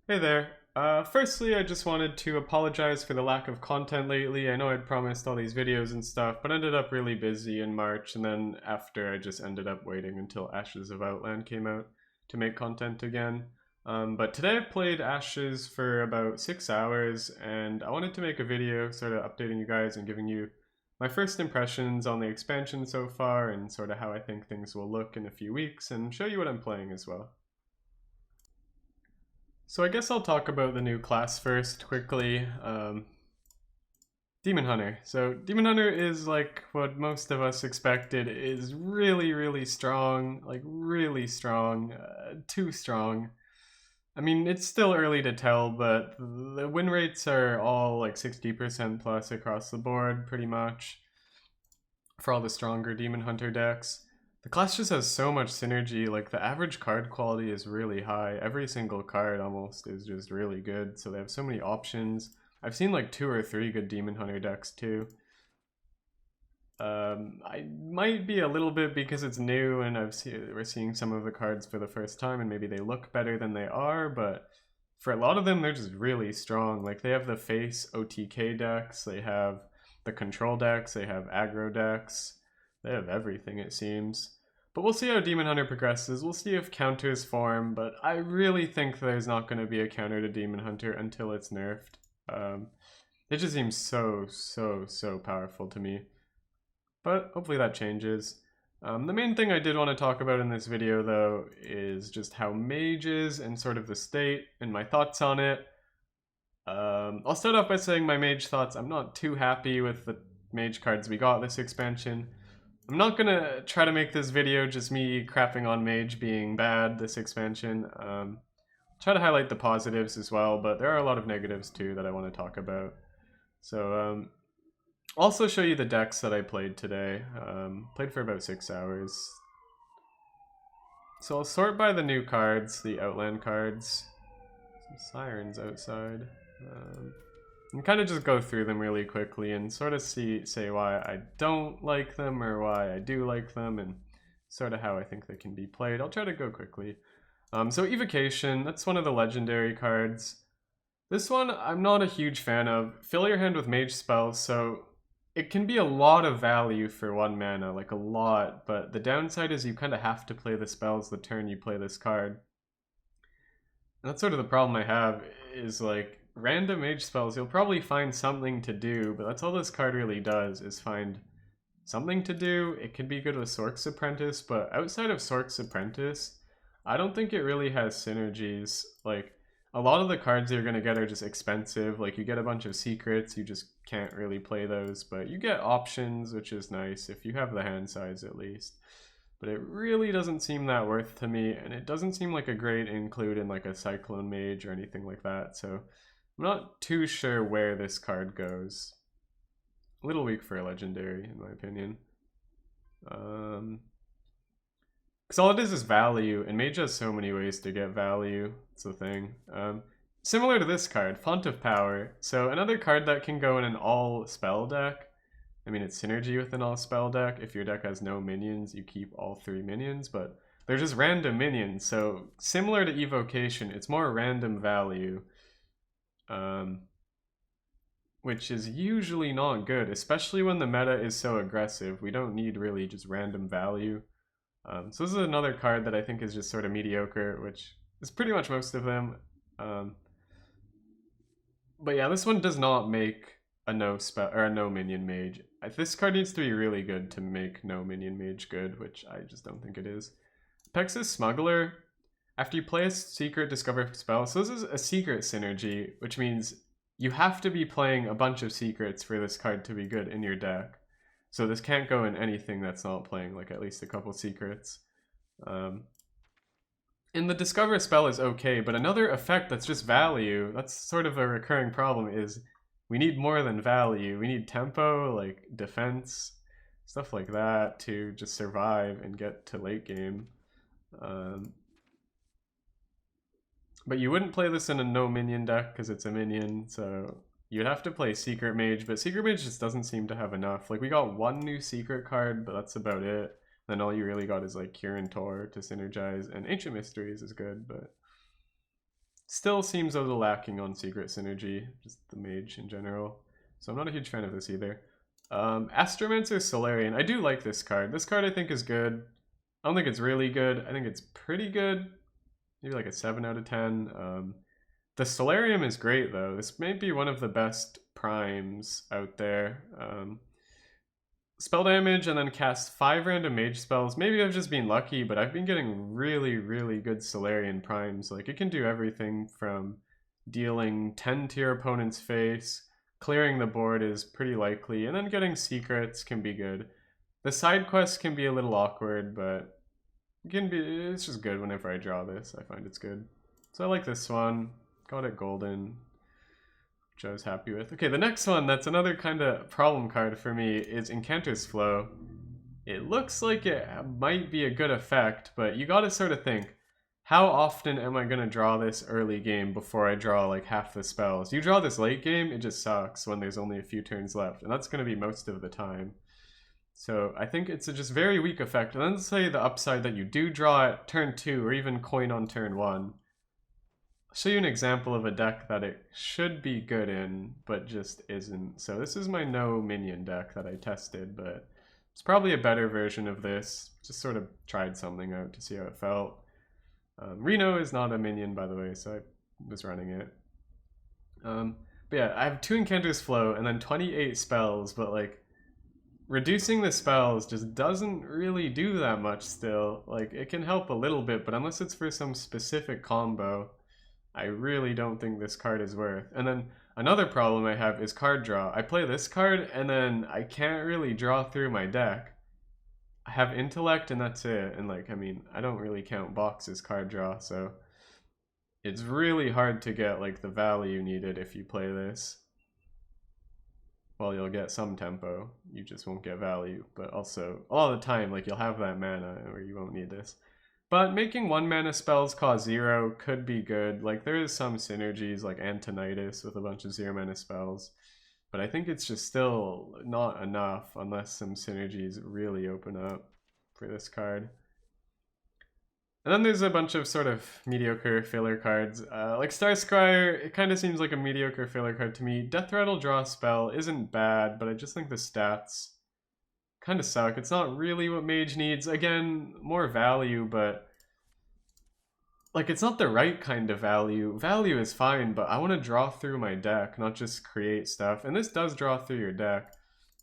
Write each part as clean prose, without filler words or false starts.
Hey there. Firstly, I just wanted to apologize for the lack of content lately. I know I'd promised all these videos and stuff, but ended up really busy in March, and then after I just ended up waiting until Ashes of Outland came out to make content again. But today I've played Ashes for about 6 hours, and I wanted to make a video sort of updating you guys and giving you my first impressions on the expansion so far, and sort of how I think things will look in a few weeks, and show you what I'm playing as well. So I guess I'll talk about the new class first quickly. Demon Hunter. So Demon Hunter is like what most of us expected, is really, really strong, like really strong, too strong. I mean, it's still early to tell, but the win rates are all like 60% plus across the board, pretty much, for all the stronger Demon Hunter decks. The class just has so much synergy, like the average card quality is really high. Every single card almost is just really good, so they have so many options. I've seen like 2 or 3 good Demon Hunter decks too. I might be a little bit because it's new and we're seeing some of the cards for the first time and maybe they look better than they are, but for a lot of them they're just really strong. Like they have the face OTK decks, they have the control decks, they have aggro decks, they have everything it seems. But we'll see how Demon Hunter progresses. We'll see if counters form, but I really think there's not going to be a counter to Demon Hunter until it's nerfed. It just seems so powerful to me. But hopefully that changes. The main thing I did want to talk about in this video, though, is just how Mage is and sort of the state and my thoughts on it. I'll start off by saying my Mage thoughts. I'm not too happy with the Mage cards we got this expansion. I'm not gonna try to make this video just me crapping on Mage being bad this expansion. Try to highlight the positives as well, but there are a lot of negatives too that I want to talk about. So also show you the decks that I played today. Played for about 6 hours. So I'll sort by the new cards, the Outland cards. Some sirens outside. And kind of just go through them really quickly and sort of say why I don't like them or why I do like them and sort of how I think they can be played. I'll try to go quickly. So Evocation, that's one of the legendary cards. This one I'm not a huge fan of. Fill your hand with mage spells, so it can be a lot of value for 1 mana, like a lot, but the downside is you kind of have to play the spells the turn you play this card. And that's sort of the problem I have, is like random mage spells, you'll probably find something to do, but that's all this card really does, is find something to do. It could be good with Sork's Apprentice, but outside of Sork's Apprentice, I don't think it really has synergies. Like, a lot of the cards you're going to get are just expensive. Like, you get a bunch of secrets, you just can't really play those, but you get options, which is nice, if you have the hand size at least. But it really doesn't seem that worth to me, and it doesn't seem like a great include in like a Cyclone Mage or anything like that, so I'm not too sure where this card goes. A little weak for a legendary, in my opinion. Because all it is value, and Mage has so many ways to get value. It's the thing. Similar to this card, Font of Power. So another card that can go in an all spell deck. I mean, it's synergy with an all spell deck. If your deck has no minions, you keep all 3 minions, but they're just random minions. So similar to Evocation, it's more random value. Which is usually not good, especially when the meta is so aggressive. We don't need really just random value. So this is another card that I think is just sort of mediocre, which is pretty much most of them. But yeah, this one does not make a no spell or a no minion mage. This card needs to be really good to make no minion mage good, which I just don't think it is. Pex's Smuggler. After you play a secret discover spell, so this is a secret synergy, which means you have to be playing a bunch of secrets for this card to be good in your deck. So this can't go in anything that's not playing like at least a couple secrets. And the discover spell is okay, but another effect that's just value, that's sort of a recurring problem, is we need more than value. We need tempo, like defense, stuff like that to just survive and get to late game. But you wouldn't play this in a no minion deck because it's a minion, so you'd have to play Secret Mage, but Secret Mage just doesn't seem to have enough. Like, we got 1 new secret card, but that's about it. Then all you really got is like Kirin Tor to synergize, and Ancient Mysteries is good, but Still seems a little lacking on secret synergy, just the mage in general. So I'm not a huge fan of this either. Astromancer Solarian. I do like this card. This card I think is good. I don't think it's really good. I think it's pretty good. Maybe like a 7 out of 10. The Solarium is great though. This may be one of the best primes out there. Spell damage and then cast 5 random mage spells. Maybe I've just been lucky, but I've been getting really, really good Solarian primes. Like, it can do everything from dealing 10 to your opponent's face, clearing the board is pretty likely, and then getting secrets can be good. The side quests can be a little awkward, but it's just good whenever I draw this. I find it's good. So I like this one. Got it golden, which I was happy with. Okay, the next one, that's another kind of problem card for me, is Incanter's Flow. It looks like it might be a good effect, but you gotta sort of think, how often am I gonna draw this early game before I draw like half the spells? You draw this late game, it just sucks when there's only a few turns left, and that's gonna be most of the time. So I think it's a just very weak effect. And then say the upside that you do draw at turn 2 or even coin on turn 1. I'll show you an example of a deck that it should be good in, but just isn't. So this is my no minion deck that I tested, but it's probably a better version of this. Just sort of tried something out to see how it felt. Reno is not a minion, by the way, so I was running it. But yeah, I have 2 Incanter's Flow and then 28 spells, but like, reducing the spells just doesn't really do that much still. Like, it can help a little bit, but unless it's for some specific combo, I really don't think this card is worth. And then another problem I have is card draw. I play this card and then I can't really draw through my deck. I have intellect and that's it. And like, I mean, I don't really count box as card draw, so it's really hard to get like the value needed if you play this. Well, you'll get some tempo, you just won't get value, but also all the time, like, you'll have that mana where you won't need this. But making 1 mana spells cost 0 could be good. Like, there is some synergies, like Antonitis with a bunch of 0 mana spells, but I think it's just still not enough unless some synergies really open up for this card. And then there's a bunch of sort of mediocre filler cards. Like Star Scryer, it kind of seems like a mediocre filler card to me. Death Rattle Draw Spell isn't bad, but I just think the stats kind of suck. It's not really what Mage needs. Again, more value, but like, it's not the right kind of value. Value is fine, but I want to draw through my deck, not just create stuff. And this does draw through your deck.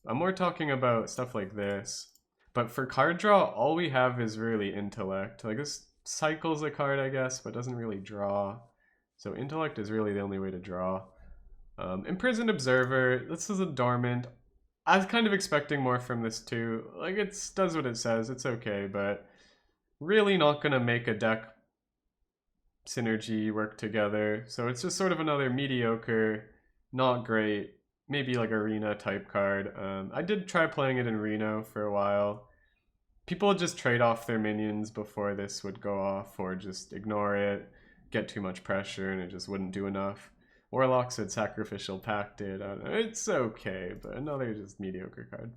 I'm more talking about stuff like this. But for card draw, all we have is really intellect. Like, this cycles a card, I guess, but doesn't really draw. So intellect is really the only way to draw. Imprisoned Observer, this is a dormant. I was kind of expecting more from this too. Like, it does what it says, it's okay, but really not gonna make a deck synergy work together. So it's just sort of another mediocre, not great, maybe like arena type card. I did try playing it in Reno for a while. People would just trade off their minions before this would go off, or just ignore it, get too much pressure, and it just wouldn't do enough. Warlocks had Sacrificial Pacted. I don't know. It's okay, but another just mediocre card.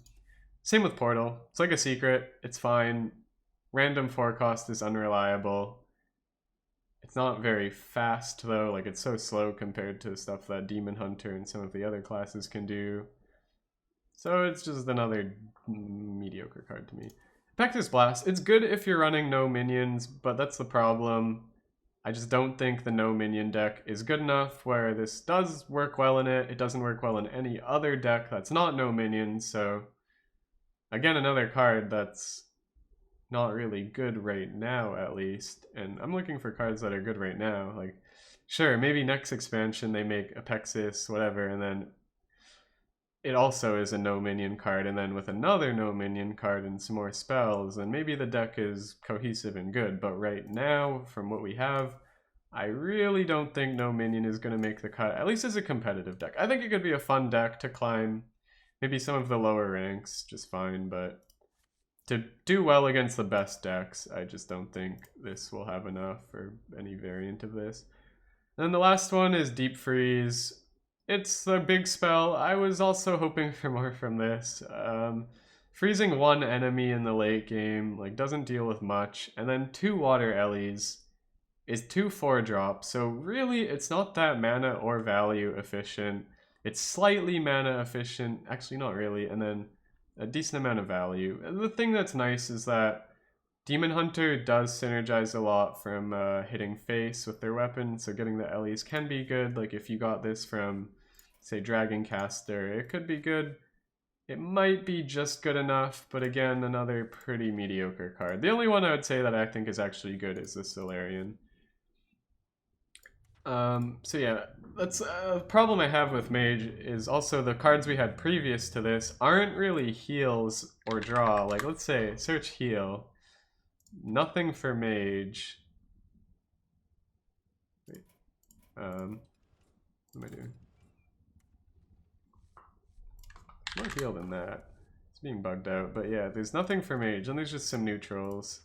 Same with Portal. It's like a secret. It's fine. Random 4 cost is unreliable. It's not very fast, though. Like, it's so slow compared to stuff that Demon Hunter and some of the other classes can do. So it's just another mediocre card to me. Pectus Blast, it's good if you're running no minions, but that's the problem. I just don't think the no minion deck is good enough where this does work well in it. It doesn't work well in any other deck that's not no minions, so again, another card that's not really good right now, at least. And I'm looking for cards that are good right now. Like, sure, maybe next expansion they make Apexis, whatever, and then it also is a no minion card, and then with another no minion card and some more spells, and maybe the deck is cohesive and good. But right now, from what we have, I really don't think no minion is going to make the cut, at least as a competitive deck. I think it could be a fun deck to climb maybe some of the lower ranks, just fine, but to do well against the best decks, I just don't think this will have enough for any variant of this. And then the last one is Deep Freeze. It's the big spell. I was also hoping for more from this. Freezing 1 enemy in the late game, like, doesn't deal with much. And then 2 Water Ellies. is 2 4-drop, so really it's not that mana or value efficient. It's slightly mana efficient, actually not really, and then a decent amount of value. And the thing that's nice is that Demon Hunter does synergize a lot from hitting face with their weapon, so getting the Ellie's can be good. Like if you got this from, say, Dragon Caster, it could be good. It might be just good enough, but again, another pretty mediocre card. The only one I would say that I think is actually good is the Solarian. So yeah, that's a problem I have with Mage is also the cards we had previous to this aren't really heals or draw. Like let's say search heal, nothing for Mage. Wait, what am I doing? More heal than that. It's being bugged out, but yeah, there's nothing for Mage, and there's just some neutrals.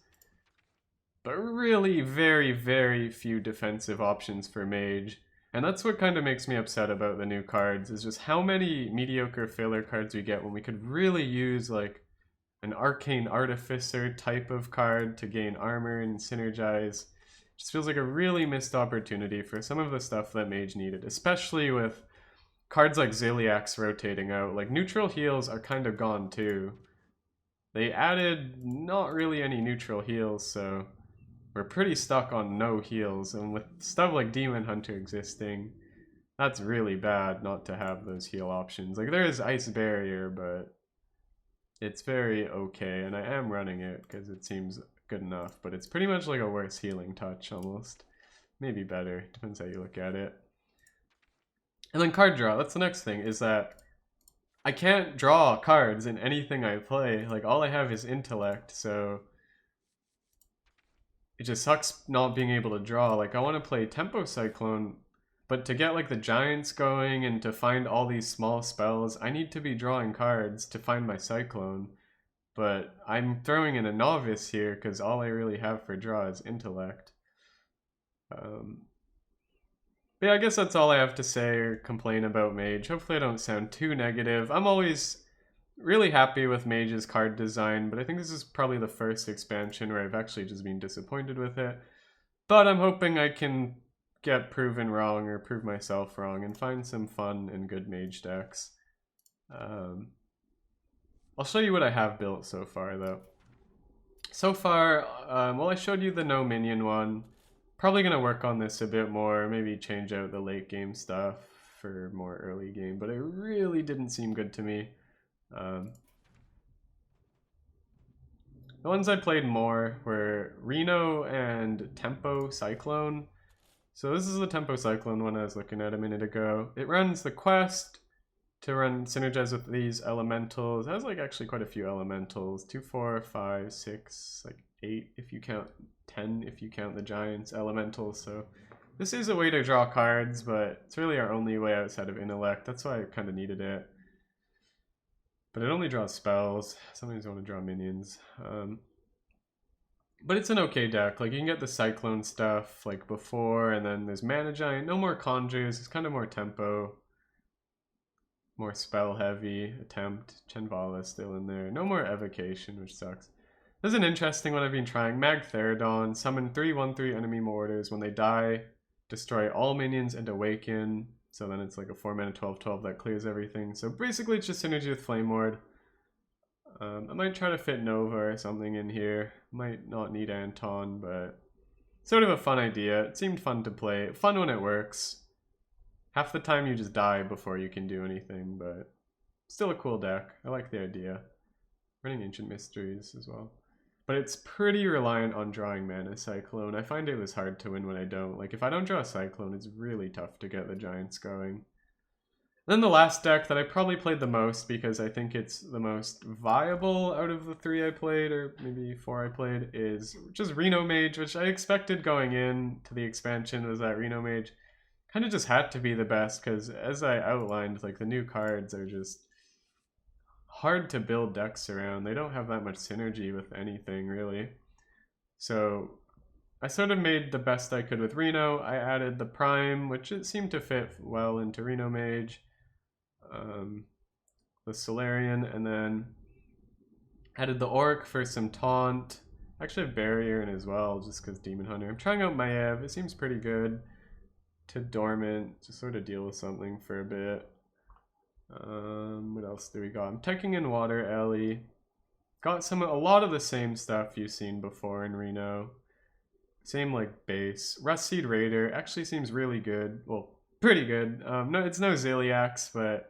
But really very, very few defensive options for Mage. And that's what kind of makes me upset about the new cards, is just how many mediocre filler cards we get when we could really use like an Arcane Artificer type of card to gain armor and synergize. It just feels like a really missed opportunity for some of the stuff that Mage needed, especially with cards like Ziliax rotating out. Like neutral heals are kind of gone too. They added not really any neutral heals, so we're pretty stuck on no heals, and with stuff like Demon Hunter existing, that's really bad not to have those heal options. Like there is Ice Barrier, but it's very okay, and I am running it because it seems good enough, but it's pretty much like a worse healing touch almost. Maybe better, depends how you look at it. And then card draw, that's the next thing, is that I can't draw cards in anything I play. Like all I have is intellect, so it just sucks not being able to draw. Like I want to play Tempo Cyclone, but to get like the giants going and to find all these small spells, I need to be drawing cards to find my Cyclone. But I'm throwing in a novice here because all I really have for draw is intellect. But yeah, I guess that's all I have to say or complain about Mage. Hopefully I don't sound too negative. I'm always really happy with Mage's card design, but I think this is probably the first expansion where I've actually just been disappointed with it. But I'm hoping I can get proven wrong or prove myself wrong and find some fun and good Mage decks. I'll show you what I have built so far though. So far, well I showed you the no minion one. Probably going to work on this a bit more, maybe change out the late game stuff for more early game, but it really didn't seem good to me. The ones I played more were Reno and Tempo Cyclone. So this is the Tempo Cyclone one I was looking at a minute ago. It runs the quest to run synergize with these elementals. It has like actually quite a few elementals. 2, 4, 5, 6, like 8 if you count 10 if you count the giants elementals. So this is a way to draw cards, but it's really our only way outside of intellect. That's why I kind of needed it. But it only draws spells. Sometimes I want to draw minions. But it's an okay deck. Like you can get the Cyclone stuff like before, and then there's Mana Giant. No more Conjures. It's kind of more tempo. More spell heavy. Attempt. Chenvala still in there. No more Evocation, which sucks. This is an interesting one I've been trying. Magtheridon. Summon 3/1/3 enemy mortars. When they die, destroy all minions and awaken. So then it's like a 4 mana 12/12 that clears everything. So basically it's just synergy with Flame Ward. I might try to fit Nova or something in here. Might not need Anton, but sort of a fun idea. It seemed fun to play. Fun when it works. Half the time you just die before you can do anything, but still a cool deck. I like the idea. Running Ancient Mysteries as well. But it's pretty reliant on drawing mana Cyclone. I find it was hard to win when I don't. Like if I don't draw a Cyclone, it's really tough to get the giants going. Then the last deck that I probably played the most because I think it's the most viable out of the 3 I played, or maybe 4 I played, is just Reno Mage, which I expected going in to the expansion was that Reno Mage kind of just had to be the best because as I outlined, like the new cards are just hard to build decks around. They don't have that much synergy with anything really. So I sort of made the best I could with Reno. I added the Prime, which it seemed to fit well into Reno Mage. The Solarian, and then added the Orc for some taunt, Actually have Barrier in as well, just because Demon Hunter. I'm trying out Maiev. It seems pretty good. To Dormant, to sort of deal with something for a bit. What else do we got? I'm taking in Water Ellie. Got a lot of the same stuff you've seen before in Reno. Same like base. Rustseed Raider actually seems really good. Well, pretty good. No, it's no Ziliax, but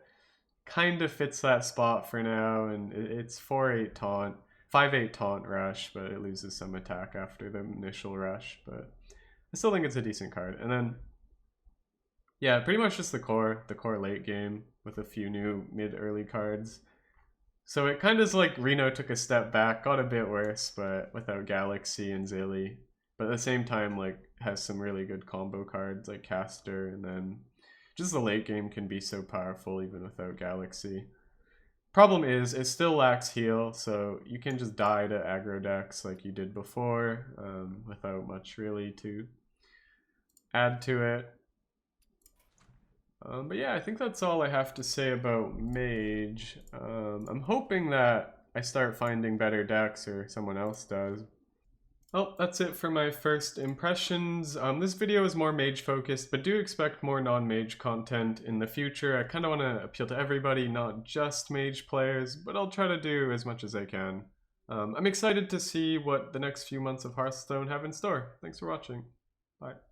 kind of fits that spot for now. And it's 4-8 taunt, 5-8 taunt rush, but it loses some attack after the initial rush. But I still think it's a decent card. And then, yeah, pretty much just the core late game with a few new mid-early cards. So it kind of is like Reno took a step back, got a bit worse, but without Galaxy and Zilly. But at the same time, like, has some really good combo cards like Caster, and then just the late game can be so powerful even without Galaxy. Problem is, it still lacks heal, so you can just die to aggro decks like you did before, without much really to add to it. But yeah, I think that's all I have to say about Mage. I'm hoping that I start finding better decks, or someone else does. Well, that's it for my first impressions. This video is more Mage focused, but do expect more non-Mage content in the future. I kind of want to appeal to everybody, not just Mage players, but I'll try to do as much as I can. I'm excited to see what the next few months of Hearthstone have in store. Thanks for watching. Bye.